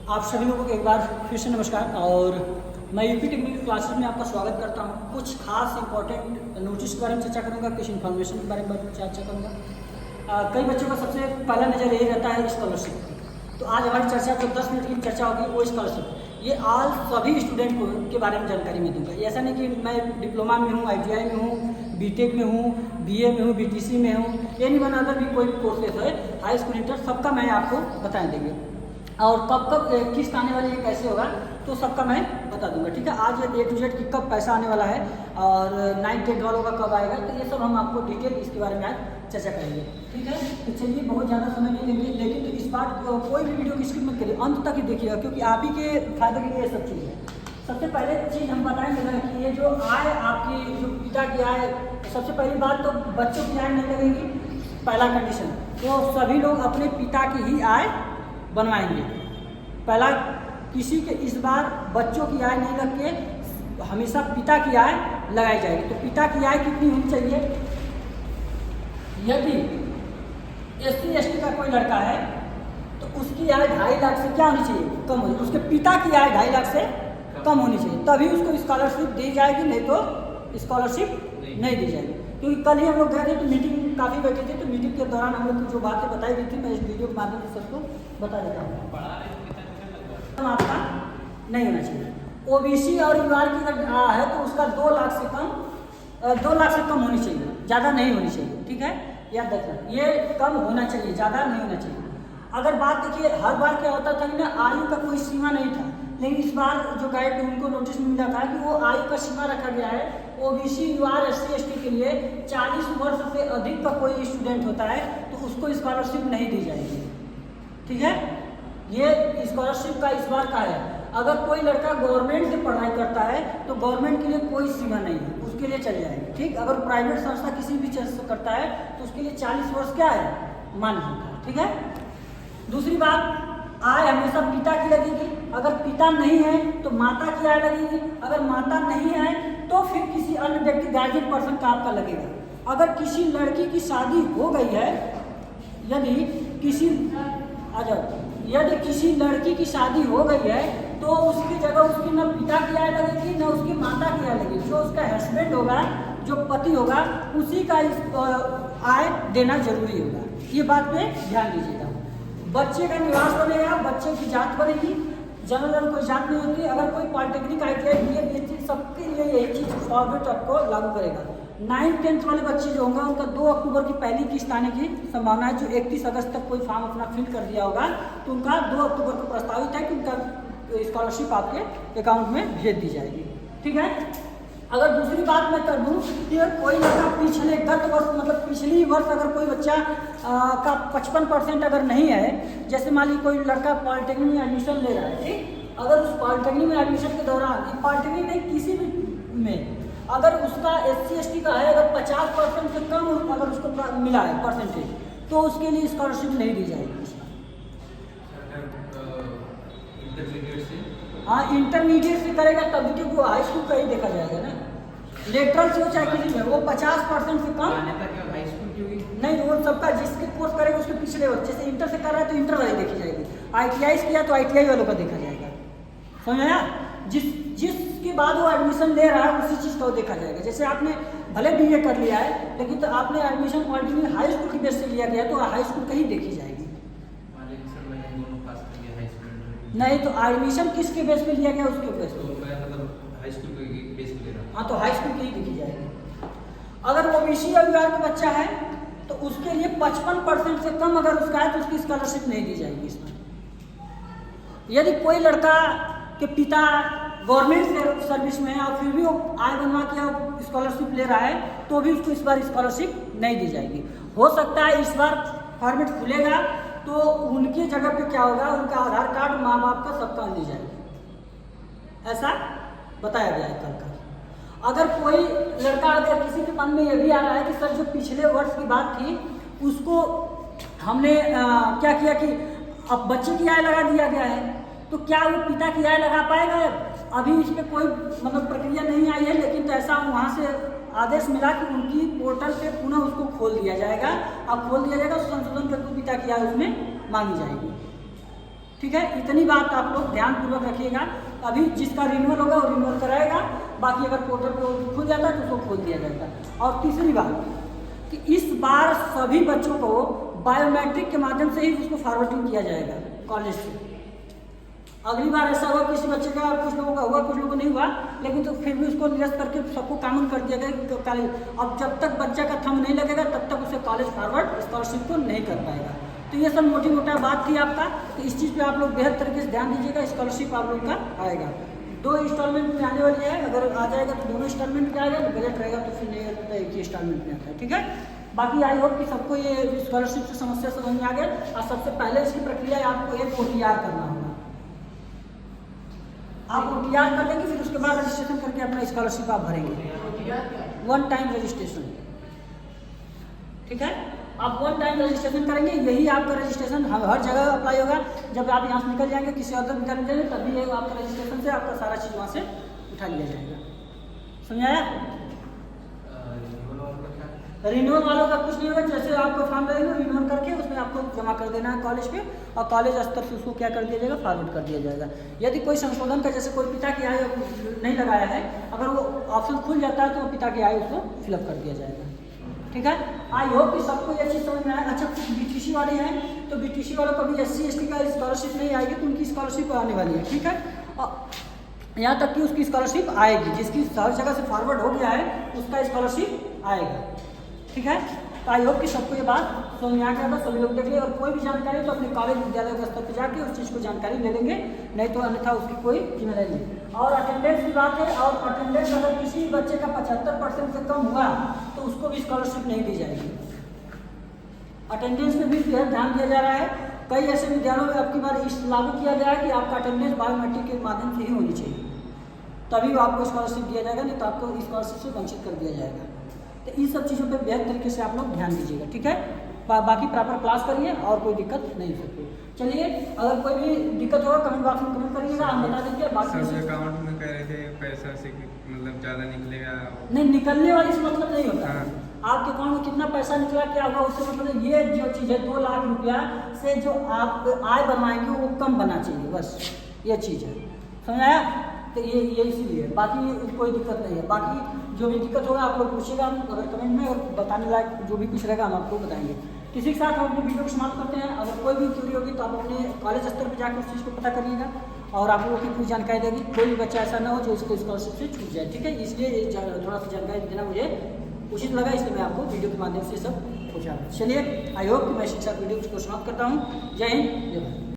आप सभी लोगों को एक बार फिर से नमस्कार। और मैं यूपी टेक्निकल क्लासेस में आपका स्वागत करता हूं। कुछ खास इंपॉर्टेंट नोटिस के बारे में चर्चा करूंगा, कुछ इन्फॉर्मेशन के बारे में चर्चा करूंगा। कई बच्चों का सबसे पहला नज़र यही रहता है स्कॉलरशिप। तो आज हमारी चर्चा जो 10 मिनट की चर्चा होगी वो स्कॉलरशिप, ये आज सभी स्टूडेंट को के बारे में जानकारी मैं दूंगा। ऐसा नहीं कि मैं डिप्लोमा में हूँ, ITI में हूँ, बीटेक में हूँ, BA में हूँ, BTC में हूँ, एनी वन अदर भी कोई कोर्सेज है, हाई स्कूल इंटर, सबका मैं आपको बता देंगे। और कब कब किस्त आने वाली है, कैसे होगा, तो सबका मैं बता दूंगा। ठीक है, आज A to Z की कब पैसा आने वाला है और 9th 10th वालों का कब आएगा, तो ये सब हम आपको डिटेल इसके बारे में आज चर्चा करेंगे। ठीक है, तो चलिए बहुत ज़्यादा समय नहीं लेंगे, लेकिन तो इस बार कोई भी वीडियो की स्किप मत करिए, अंत तक ही देखिएगा, क्योंकि आप ही के फायदे के लिए ये सब चीज़ है। सबसे पहले चीज़ हम बताएंगे ना कि ये जो आय आपकी, जो पिता की आय, सबसे पहली बात तो बच्चों की आय नहीं लगेगी, पहला कंडीशन। तो सभी लोग अपने पिता की ही आय बनवाएंगे। पहला, किसी के इस बार बच्चों की आय नहीं लग के हमेशा पिता की आय लगाई जाएगी। तो पिता की आय कितनी होनी चाहिए? यदि SC ST का कोई लड़का है तो उसकी आय 2.5 लाख से क्या होनी चाहिए? कम होनी। उसके पिता की आय 2.5 लाख से कम होनी चाहिए, तभी उसको स्कॉलरशिप दी जाएगी, नहीं तो स्कॉलरशिप नहीं दी जाएगी। क्योंकि कल ही हम लोग गए थे तो मीटिंग काफ़ी बैठी थी, तो मीटिंग के दौरान हम लोग को जो बातें बताई गई थी मैं इस वीडियो के माध्यम से सबको बता देता हूँ। आपका नहीं होना चाहिए। OBC और UR की अगर है तो उसका 2 लाख से कम होनी चाहिए, ज़्यादा नहीं होनी चाहिए। ठीक है, याद रखना, ये कम होना चाहिए, ज़्यादा नहीं होना चाहिए। अगर बात देखिए, हर बार क्या होता था कि ना आयु का कोई सीमा नहीं था, लेकिन इस बार जो गाइड उनको नोटिस में मिला था कि वो आयु का सीमा रखा गया है। OBC UR SC ST के लिए 40 वर्ष से अधिक का कोई स्टूडेंट होता है तो उसको स्कॉलरशिप नहीं दी जाएगी। ठीक है, ये स्कॉलरशिप का इस बार का है। अगर कोई लड़का गवर्नमेंट से पढ़ाई करता है तो गवर्नमेंट के लिए कोई सीमा नहीं है, उसके लिए चल जाएगी। ठीक, अगर प्राइवेट संस्था किसी भी चीज़ से करता है तो उसके लिए 40 वर्ष क्या है, मान्य होता है। ठीक है, दूसरी बात, आय हमेशा पिता की लगेगी। अगर पिता नहीं है तो माता की आय लगेगी। अगर माता नहीं है तो फिर किसी अन्य व्यक्ति, गार्जियन पर्सन का आपका लगेगा। अगर किसी लड़की की शादी हो गई है, यदि किसी लड़की की शादी हो गई है तो उसकी जगह उसकी न पिता की आय लगेगी न उसकी माता की आय लगेगी। जो उसका हस्बैंड होगा, जो पति होगा, उसी का आय देना जरूरी होगा। ये बात पे ध्यान दीजिएगा। बच्चे का निवास बनेगा, बच्चे की जात बनेगी, जनरल कोई जात नहीं होती। अगर कोई पॉलिटेक्निक ITI BA सबके लिए यही चीज़ फॉर्मेट आपको लागू करेगा। 9th 10th वाले बच्चे जो होंगे उनका 2 अक्टूबर की पहली किस्त आने की संभावना है। जो 31 अगस्त तक कोई फॉर्म अपना फिल कर दिया होगा तो उनका 2 अक्टूबर को प्रस्तावित है कि उनका स्कॉलरशिप आपके अकाउंट में भेज दी जाएगी। ठीक है, अगर दूसरी बात मैं कर दूँ कि कोई लड़का गत वर्ष मतलब पिछली वर्ष अगर कोई बच्चा का 55% अगर नहीं है, जैसे मान लीजिए कोई लड़का पॉलिटेक्निक में एडमिशन ले रहा है, ठीक, अगर उस पॉलिटेक्निक में एडमिशन के दौरान, पॉलिटेक्निक नहीं किसी भी में, अगर उसका SC ST का है, अगर 50% से कम अगर उसको मिला है परसेंटेज, तो उसके लिए स्कॉलरशिप नहीं दी जाएगी। हाँ, इंटरमीडिएट से करेगा तभी तो वो हाई स्कूल का ही देखा जाएगा ना। लेटरल से हो चाहे किसी में, वो 50% से कम हाई स्कूल की होगी नहीं, वो सबका जिसके कोर्स करेगा उसके पिछले वर्ष, जैसे इंटर से कर रहा है तो इंटर वाली देखी जाएगी, ITI किया तो ITI वालों का देखा जाएगा। समझ आया? जिसके बाद वो एडमिशन ले रहा है उसी चीज़ का वो देखा जाएगा। जैसे आपने भले BA कर लिया है, लेकिन तो आपने एडमिशन क्वालिटी हाई स्कूल की बेस से लिया गया तो हाई स्कूल का ही देखी जाएगी। नहीं तो एडमिशन किसके बेस पे लिया गया, उसके बेस पे, हाई स्कूल के बेस पे ले रहा। हाँ, तो हाई स्कूल की ही देखी जाएगी। अगर OBC और UR का बच्चा है तो उसके लिए 55% से कम अगर उसका है तो उसकी स्कॉलरशिप नहीं दी जाएगी इसमें। यदि कोई लड़का के पिता गवर्नमेंट सर्विस में है और फिर भी वो आय बनवा के स्कॉलरशिप ले रहा है तो भी उसको इस बार स्कॉलरशिप नहीं दी जाएगी। हो सकता है इस बार फॉर्मेट खुलेगा तो उनकी जगह पे क्या होगा, उनका आधार कार्ड, माँ बाप का सबका दी जाएगी, ऐसा बताया गया है कल का। अगर कोई लड़का, अगर किसी के मन में यह भी आ रहा है कि सर जो पिछले वर्ष की बात थी उसको हमने क्या किया कि अब बच्चे की आय लगा दिया गया है, तो क्या वो पिता की आय लगा पाएगा? अभी इस पर कोई मतलब प्रक्रिया नहीं आई है, लेकिन तो ऐसा वहाँ से आदेश मिला कि उनकी पोर्टल पे पुनः उसको खोल दिया जाएगा। अब खोल दिया जाएगा तो संशोधन करके पिता की आय उसमें मांगी जाएगी। ठीक है, इतनी बात आप लोग ध्यानपूर्वक रखिएगा। अभी जिसका रिन्यूअल होगा वो रिन्यूअल कराएगा, बाकी अगर पोर्टल को खुल जाता है तो उसको खोल दिया जाएगा। और तीसरी बात कि इस बार सभी बच्चों को बायोमेट्रिक के माध्यम से ही उसको फॉरवर्डिंग किया जाएगा कॉलेज से। अगली बार ऐसा हुआ किसी बच्चे का, कुछ लोगों का हुआ कुछ लोगों को नहीं हुआ, लेकिन तो फिर भी उसको निरस्त करके सबको कॉमन कर दिया गया कि कॉलेज अब जब तक बच्चा का थंब नहीं लगेगा तब तक उसे कॉलेज फॉरवर्ड स्कॉलरशिप को नहीं कर पाएगा। तो ये सब मोटी मोटा बात थी आपका, तो इस चीज़ पे आप लोग बेहद तरीके से ध्यान दीजिएगा। स्कॉलरशिप आप लोग का आएगा 2 इंस्टॉलमेंट में आने वाली है, अगर आ जाएगा तो दोनों इंस्टॉलमेंट में आएगा, बजट रहेगा तो फिर नहीं आता, एक ही इंस्टॉलमेंट में आता है। ठीक है, बाकी आई होप कि सबको ये स्कॉलरशिप से समस्या समझ में आ गया। और सबसे पहले इसकी प्रक्रिया आपको एक OTR करना होगा। आप OTR कर लेंगे, फिर उसके बाद रजिस्ट्रेशन करके अपना स्कॉलरशिप आप भरेंगे। 1 टाइम रजिस्ट्रेशन, ठीक है, आप 1 टाइम रजिस्ट्रेशन करेंगे, यही आपका रजिस्ट्रेशन हर जगह अप्लाई होगा। जब आप यहाँ से निकल जाएंगे किसी और निकल जाएंगे तभी ये आपका रजिस्ट्रेशन से आपका सारा चीज़ वहाँ से उठा लिया जाएगा। समझाया? रिन्यूअल वालों का कुछ नहीं होगा, जैसे आपको फॉर्म लगेगा रिन्यूअल करके उसमें आपको जमा कर देना है कॉलेज पे, और कॉलेज स्तर से उसको क्या कर दिया जाएगा, फॉरवर्ड कर दिया जाएगा। यदि कोई संशोधन का, जैसे कोई पिता की आय नहीं लगाया है, अगर वो ऑप्शन खुल जाता है तो वो पिता की आय उसको फिलअप कर दिया जाएगा। ठीक है, आई होप कि सबको ये चीज़ समझ में आया। अच्छा, कुछ BTC वाले हैं तो BTC वालों को भी SC ST का स्कॉलरशिप नहीं आएगी, तो उनकी स्कॉलरशिप आने वाली है। ठीक है, और यहाँ तक कि उसकी स्कॉलरशिप आएगी, जिसकी हर जगह से फॉरवर्ड हो गया है उसका स्कॉलरशिप आएगा। ठीक है, तो आई होप कि सबको ये बात समझ में आ गया था, सभी लोग देख ले। और कोई भी जानकारी तो अपने कॉलेज विद्यालय के स्तर पर जाके उस चीज़ को जानकारी ले लेंगे, नहीं तो अन्यथा उसकी कोई जिम्मेदारी नहीं। और अटेंडेंस की बात है, और अटेंडेंस अगर किसी बच्चे का 75% से कम हुआ तो उसको भी स्कॉलरशिप नहीं दी जाएगी। अटेंडेंस में भी ध्यान दिया जा रहा है। कई ऐसे विद्यालयों में अब की बार इस लागू किया गया है कि आपका अटेंडेंस बायोमेट्रिक के माध्यम से ही होनी चाहिए, तभी आपको स्कॉलरशिप दिया जाएगा, नहीं तो आपको स्कॉलरशिप से वंचित कर दिया जाएगा। तो इन सब चीज़ों पे बेहतर तरीके से आप लोग ध्यान दीजिएगा। ठीक है, बाकी प्रॉपर क्लास करिए और कोई दिक्कत नहीं हो सकती। चलिए, अगर कोई भी दिक्कत होगा कमेंट बॉक्स में कमेंट करिएगा, हम बता देंगे। बाकी सब अकाउंट में कह रहे थे पैसा से मतलब ज़्यादा निकलेगा, नहीं, निकलने वाली से मतलब नहीं होता। हाँ। आपके अकाउंट में कितना पैसा निकला क्या हुआ उससे मतलब, ये जो चीज़ है 2 लाख रुपया से जो आप आय बनवाएंगे वो कम बनना चाहिए, बस ये चीज़ है। समझाया? तो ये इसीलिए, बाकी कोई दिक्कत नहीं है। बाकी जो भी दिक्कत होगा आप लोग पूछिएगा, अगर कमेंट में, और बताने लायक जो भी कुछ रहेगा हम आपको बताएंगे। किसी के साथ हम अपने वीडियो को समाप्त करते हैं। अगर कोई भी क्यूरी होगी तो आप अपने कॉलेज स्तर पर जाकर उस चीज़ को पता करिएगा, और आप लोगों की पूरी जानकारी देगी। कोई भी बच्चा ऐसा ना हो जो इसको स्कॉलरशिप से छूट जाए। ठीक है, इसलिए थोड़ा सा जानकारी देना मुझे उचित लगा, इसलिए मैं आपको वीडियो के माध्यम से सब पूछा। चलिए, आई होप कि मैं शिक्षा वीडियो को समाप्त करता हूँ। जय हिंद, जय भारत।